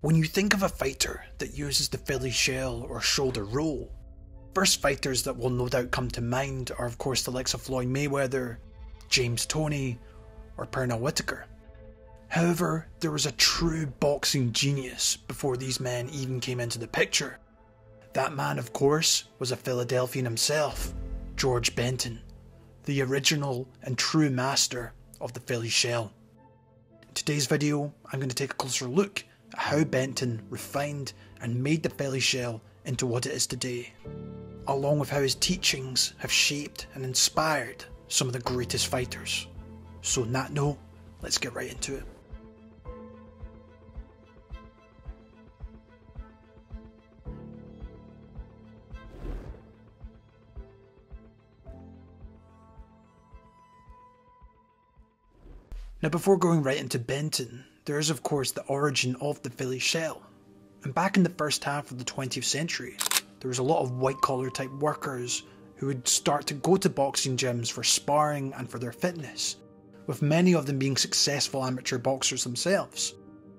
When you think of a fighter that uses the Philly shell or shoulder roll, first fighters that will no doubt come to mind are of course the likes of Floyd Mayweather, James Toney, or Pernell Whitaker. However, there was a true boxing genius before these men even came into the picture. That man, of course, was a Philadelphian himself, George Benton, the original and true master of the Philly shell. In today's video, I'm going to take a closer look at how Benton refined and made the Philly shell into what it is today, along with how his teachings have shaped and inspired some of the greatest fighters. So on that note, let's get right into it. Now before going right into Benton, there is of course the origin of the Philly shell. And back in the first half of the 20th century, there was a lot of white collar type workers who would start to go to boxing gyms for sparring and for their fitness, with many of them being successful amateur boxers themselves,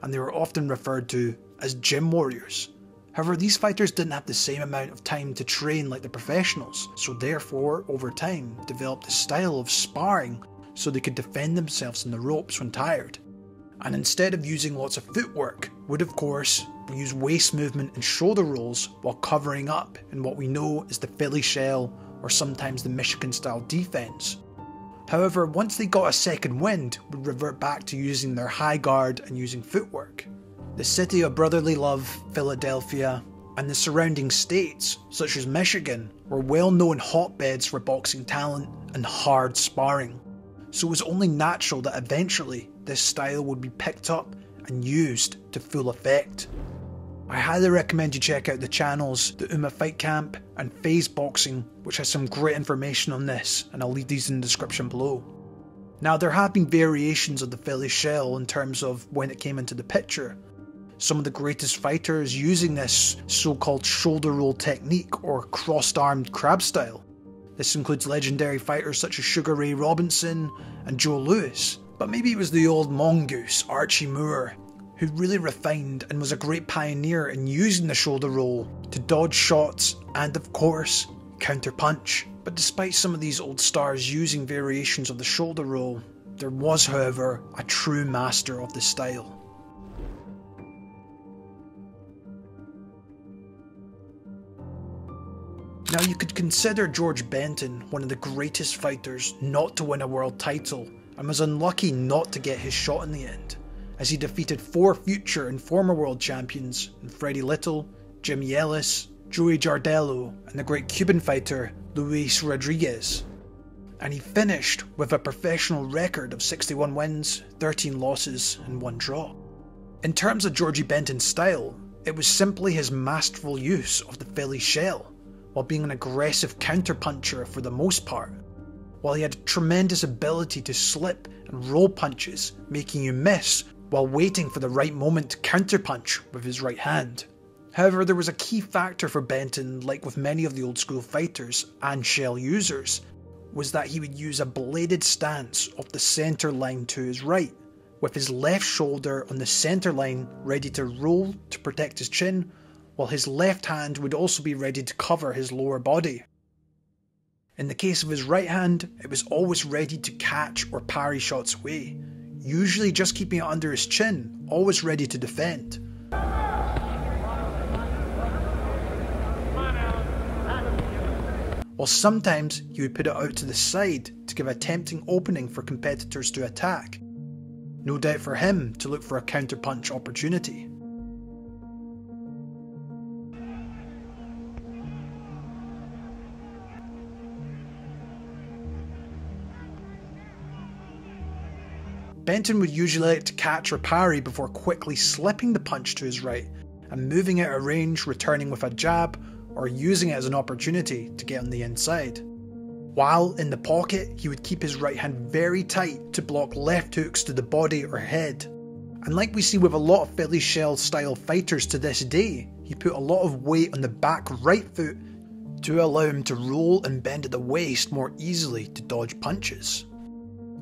and they were often referred to as gym warriors. However, these fighters didn't have the same amount of time to train like the professionals, so therefore over time developed a style of sparring so they could defend themselves in the ropes when tired. And instead of using lots of footwork, would of course use waist movement and shoulder rolls while covering up in what we know is the Philly shell or sometimes the Michigan style defense. However, once they got a second wind, would revert back to using their high guard and using footwork. The city of brotherly love, Philadelphia, and the surrounding states, such as Michigan, were well-known hotbeds for boxing talent and hard sparring. So it was only natural that eventually this style would be picked up and used to full effect. I highly recommend you check out the channels The Uma Fight Camp and Phase Boxing, which has some great information on this, and I'll leave these in the description below. Now there have been variations of the Philly shell in terms of when it came into the picture. Some of the greatest fighters using this so-called shoulder roll technique or crossed-armed crab style. This includes legendary fighters such as Sugar Ray Robinson and Joe Louis, but maybe it was the old mongoose Archie Moore who really refined and was a great pioneer in using the shoulder roll to dodge shots and of course counter-punch. But despite some of these old stars using variations of the shoulder roll, there was however a true master of the style. Now you could consider George Benton one of the greatest fighters not to win a world title, and was unlucky not to get his shot in the end, as he defeated 4 future and former world champions in Freddie Little, Jimmy Ellis, Joey Jardello, and the great Cuban fighter Luis Rodriguez. And he finished with a professional record of 61 wins, 13 losses and 1 draw. In terms of Georgie Benton's style, it was simply his masterful use of the Philly shell, while being an aggressive counter-puncher for the most part, while he had a tremendous ability to slip and roll punches, making you miss while waiting for the right moment to counter-punch with his right hand. However, there was a key factor for Benton, like with many of the old school fighters and shell users, was that he would use a bladed stance off the centre line to his right, with his left shoulder on the centre line ready to roll to protect his chin, while his left hand would also be ready to cover his lower body. In the case of his right hand, it was always ready to catch or parry shots away, usually just keeping it under his chin, always ready to defend. While sometimes he would put it out to the side to give a tempting opening for competitors to attack, no doubt for him to look for a counter-punch opportunity. Benton would usually like to catch or parry before quickly slipping the punch to his right and moving out of range, returning with a jab or using it as an opportunity to get on the inside. While in the pocket, he would keep his right hand very tight to block left hooks to the body or head. And like we see with a lot of Philly shell style fighters to this day, he put a lot of weight on the back right foot to allow him to roll and bend at the waist more easily to dodge punches,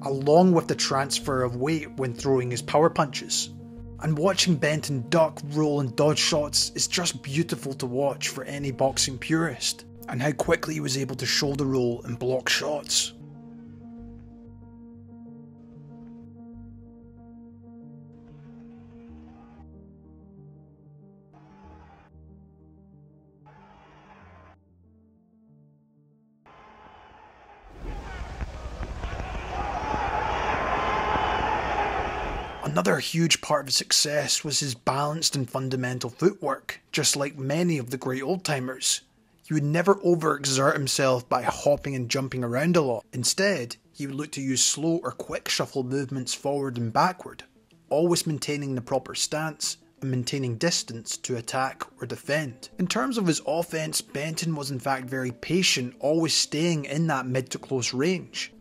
along with the transfer of weight when throwing his power punches. And watching Benton duck, roll and dodge shots is just beautiful to watch for any boxing purist, and how quickly he was able to shoulder roll and block shots. Another huge part of his success was his balanced and fundamental footwork. Just like many of the great old-timers, he would never overexert himself by hopping and jumping around a lot. Instead, he would look to use slow or quick shuffle movements forward and backward, always maintaining the proper stance and maintaining distance to attack or defend. In terms of his offense, Benton was in fact very patient, always staying in that mid to close range.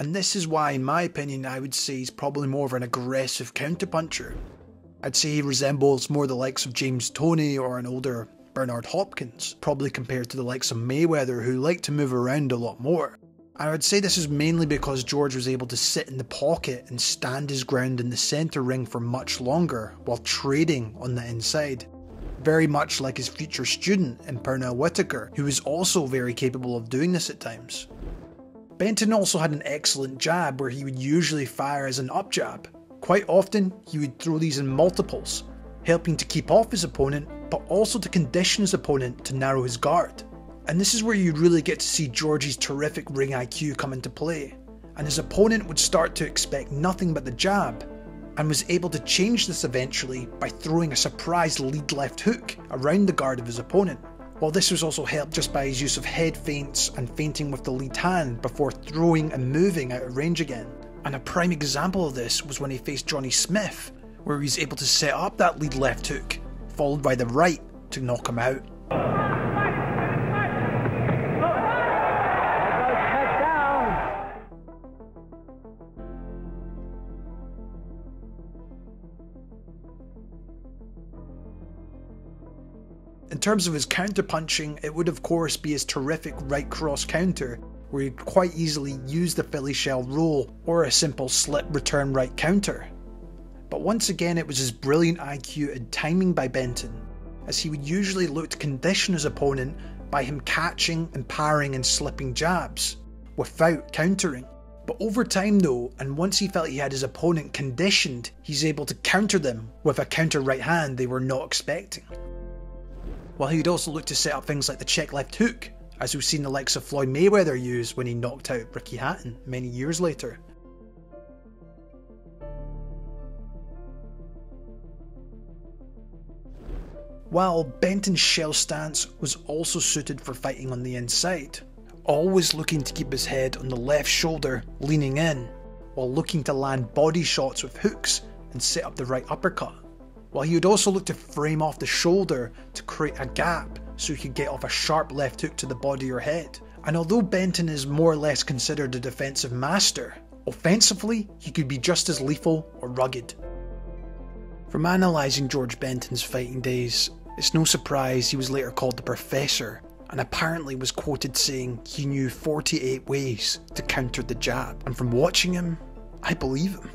And this is why, in my opinion, I would say he's probably more of an aggressive counterpuncher. I'd say he resembles more the likes of James Toney or an older Bernard Hopkins, probably compared to the likes of Mayweather, who like to move around a lot more. I would say this is mainly because George was able to sit in the pocket and stand his ground in the centre ring for much longer while trading on the inside. Very much like his future student in Pernell Whitaker, who was also very capable of doing this at times. Benton also had an excellent jab where he would usually fire as an up jab. Quite often, he would throw these in multiples, helping to keep off his opponent, but also to condition his opponent to narrow his guard. And this is where you really get to see Georgie's terrific ring IQ come into play, and his opponent would start to expect nothing but the jab, and was able to change this eventually by throwing a surprise lead left hook around the guard of his opponent. While this was also helped just by his use of head feints and feinting with the lead hand before throwing and moving out of range again. And a prime example of this was when he faced Johnny Smith, where he was able to set up that lead left hook, followed by the right to knock him out. In terms of his counter-punching, it would of course be his terrific right cross counter, where he'd quite easily use the Philly shell roll or a simple slip return right counter. But once again, it was his brilliant IQ and timing by Benton, as he would usually look to condition his opponent by him catching and parrying and slipping jabs, without countering. But over time though, and once he felt he had his opponent conditioned, he's able to counter them with a counter right hand they were not expecting. While he would also look to set up things like the check left hook, as we've seen the likes of Floyd Mayweather use when he knocked out Ricky Hatton many years later. While Benton's shell stance was also suited for fighting on the inside, always looking to keep his head on the left shoulder leaning in, while looking to land body shots with hooks and set up the right uppercut. While he would also look to frame off the shoulder to create a gap so he could get off a sharp left hook to the body or head. And although Benton is more or less considered a defensive master, offensively he could be just as lethal or rugged. From analysing George Benton's fighting days, it's no surprise he was later called the Professor, and apparently was quoted saying he knew 48 ways to counter the jab. And from watching him, I believe him.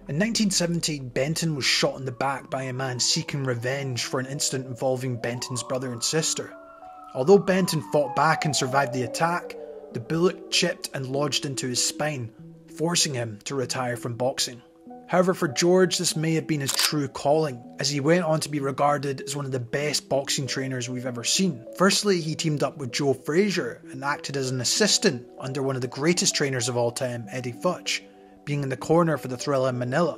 In 1970, Benton was shot in the back by a man seeking revenge for an incident involving Benton's brother and sister. Although Benton fought back and survived the attack, the bullet chipped and lodged into his spine, forcing him to retire from boxing. However, for George, this may have been his true calling, as he went on to be regarded as one of the best boxing trainers we've ever seen. Firstly, he teamed up with Joe Frazier and acted as an assistant under one of the greatest trainers of all time, Eddie Futch, being in the corner for the Thrilla in Manila,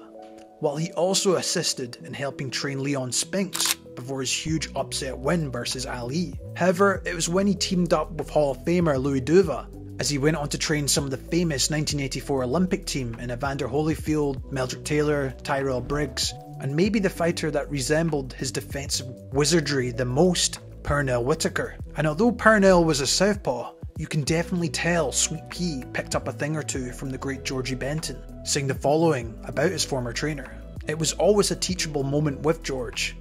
while he also assisted in helping train Leon Spinks before his huge upset win versus Ali. However, it was when he teamed up with Hall of Famer Louis Duva, as he went on to train some of the famous 1984 Olympic team in Evander Holyfield, Meldrick Taylor, Tyrell Briggs, and maybe the fighter that resembled his defensive wizardry the most, Pernell Whitaker. And although Pernell was a southpaw, you can definitely tell Sweet Pea picked up a thing or two from the great Georgie Benton, saying the following about his former trainer. It was always a teachable moment with George.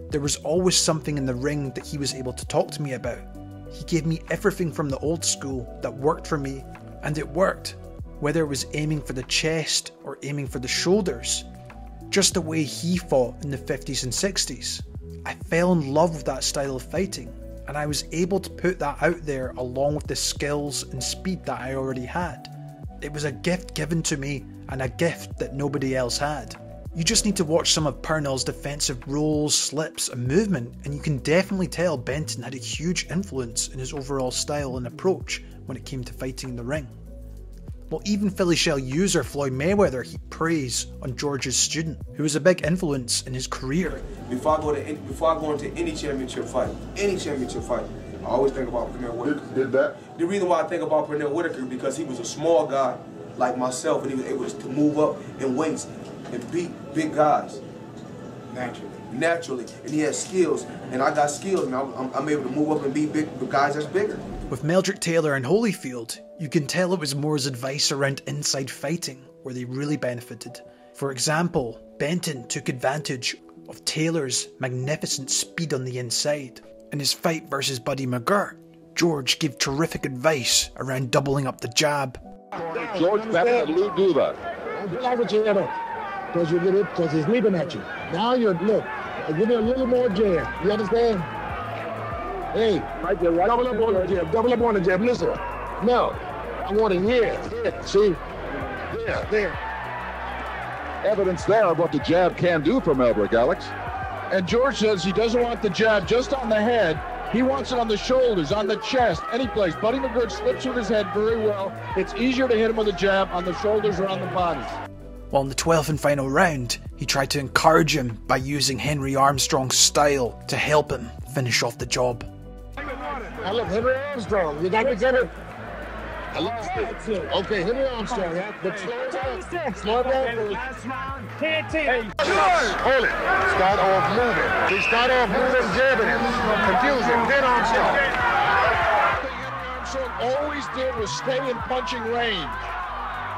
There was always something in the ring that he was able to talk to me about. He gave me everything from the old school that worked for me, and it worked, whether it was aiming for the chest or aiming for the shoulders, just the way he fought in the 50s and 60s. I fell in love with that style of fighting, and I was able to put that out there along with the skills and speed that I already had. It was a gift given to me, and a gift that nobody else had. You just need to watch some of Purnell's defensive rolls, slips and movement, and you can definitely tell Benton had a huge influence in his overall style and approach when it came to fighting in the ring. Well, even Philly Shell user Floyd Mayweather heaped praise on George's student, who was a big influence in his career. Before I go into any championship fight, I always think about Pernell Whitaker. Did that? The reason why I think about Pernell Whitaker because he was a small guy like myself, and he was able to move up in weights and beat big guys naturally, and he has skills, and I got skills, and I'm able to move up and beat big guys that's bigger. With Meldrick Taylor and Holyfield, you can tell it was more his advice around inside fighting where they really benefited. For example, Benton took advantage of Taylor's magnificent speed on the inside. In his fight versus Buddy McGirt, George gave terrific advice around doubling up the jab. George Benton and Lou do that. Because he's leaping at you. Now you're, look, I'll give you a little more jab. You understand? Hey, right there, right. Double up on the jab. Double up on the jab. Listen. No. I want it here. See? There. Evidence there of what the jab can do for Meldrick, Alex. And George says he doesn't want the jab just on the head. He wants it on the shoulders, on the chest, any place. Buddy McGirt slips with his head very well. It's easier to hit him with a jab on the shoulders or on the body. While in the 12th and final round, he tried to encourage him by using Henry Armstrong's style to help him finish off the job. Now look, Henry Armstrong, you got to get it. I lost it. Okay, Henry Armstrong, yeah. But slow down. Last round, TNT. Hold it. Start off moving. He start off moving, jabbing him. Confusing. Then Armstrong. Henry Armstrong always did was stay in punching range.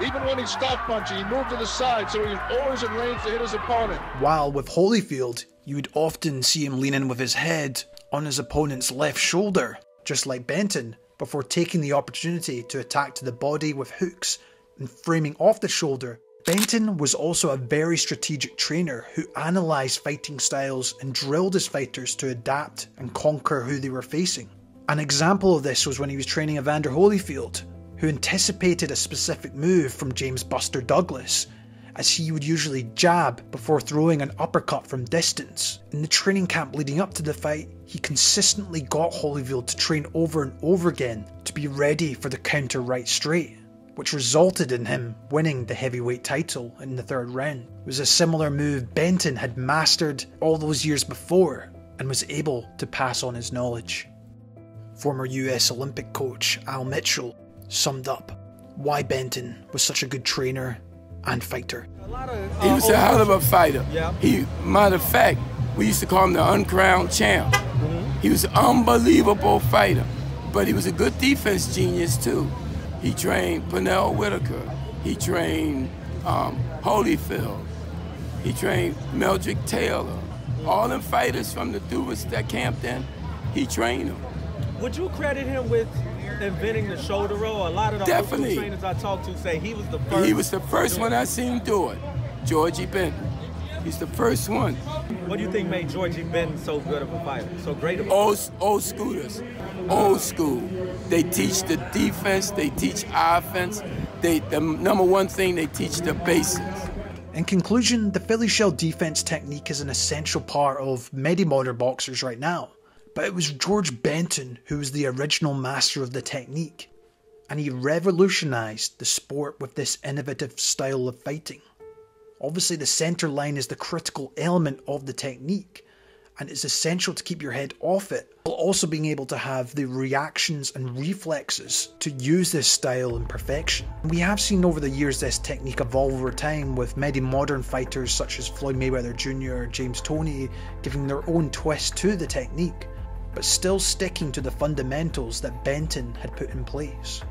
Even when he stopped punching, he moved to the side, so he was always in range to hit his opponent. While with Holyfield, you would often see him lean in with his head on his opponent's left shoulder, just like Benton, before taking the opportunity to attack to the body with hooks and framing off the shoulder. Benton was also a very strategic trainer who analysed fighting styles and drilled his fighters to adapt and conquer who they were facing. An example of this was when he was training Evander Holyfield, who anticipated a specific move from James Buster Douglas, as he would usually jab before throwing an uppercut from distance. In the training camp leading up to the fight, he consistently got Holyfield to train over and over again to be ready for the counter right straight, which resulted in him winning the heavyweight title in the 3rd round. It was a similar move Benton had mastered all those years before and was able to pass on his knowledge. Former US Olympic coach Al Mitchell summed up why Benton was such a good trainer and fighter. He was a hell of a fighter. Matter of fact, we used to call him the uncrowned champ. He was an unbelievable fighter, but he was a good defense genius too. He trained Pernell Whitaker. He trained Holyfield. He trained Meldrick Taylor. All them fighters from the dudes that camped in, he trained them. Would you credit him with inventing the shoulder roll? A lot of the Definitely. trainers I talked to say he was the first. He was the first one I seen do it. Georgie Benton. He's the first one. What do you think made Georgie Benton so good of a fighter? So great of a Old schoolers. Old school. They teach the defense, they teach offense. The number one thing, they teach the basics. In conclusion, the Philly Shell defense technique is an essential part of many modern boxers right now. But it was George Benton who was the original master of the technique, and he revolutionised the sport with this innovative style of fighting. Obviously the centre line is the critical element of the technique, and it's essential to keep your head off it, while also being able to have the reactions and reflexes to use this style in perfection. We have seen over the years this technique evolve over time, with many modern fighters such as Floyd Mayweather Jr., James Toney, giving their own twist to the technique, but still sticking to the fundamentals that Benton had put in place.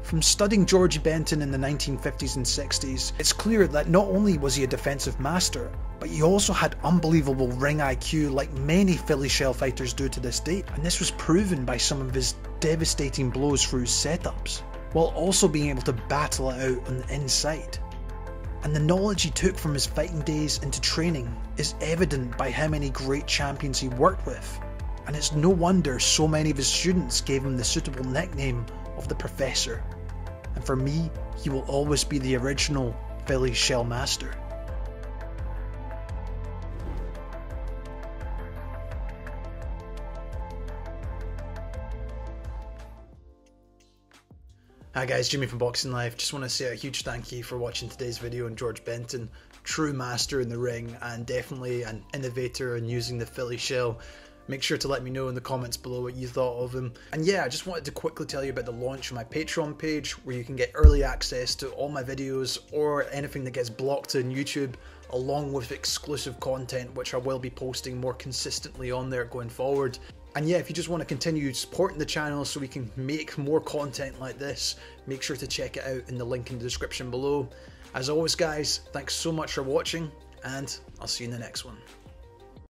From studying Georgie Benton in the 1950s and 60s, it's clear that not only was he a defensive master, but he also had unbelievable ring IQ like many Philly shell fighters do to this day, and this was proven by some of his devastating blows through his setups, while also being able to battle it out on the inside. And the knowledge he took from his fighting days into training is evident by how many great champions he worked with, and it's no wonder so many of his students gave him the suitable nickname of the Professor. And for me, he will always be the original Philly shell master. Hi guys, Jimmy from Boxing Life. Just want to say a huge thank you for watching today's video on George Benton. True master in the ring and definitely an innovator in using the Philly shell. Make sure to let me know in the comments below what you thought of him. And yeah, I just wanted to quickly tell you about the launch of my Patreon page, where you can get early access to all my videos or anything that gets blocked on YouTube, along with exclusive content which I will be posting more consistently on there going forward. And yeah, if you just want to continue supporting the channel so we can make more content like this, make sure to check it out in the link in the description below. As always guys, thanks so much for watching, and I'll see you in the next one.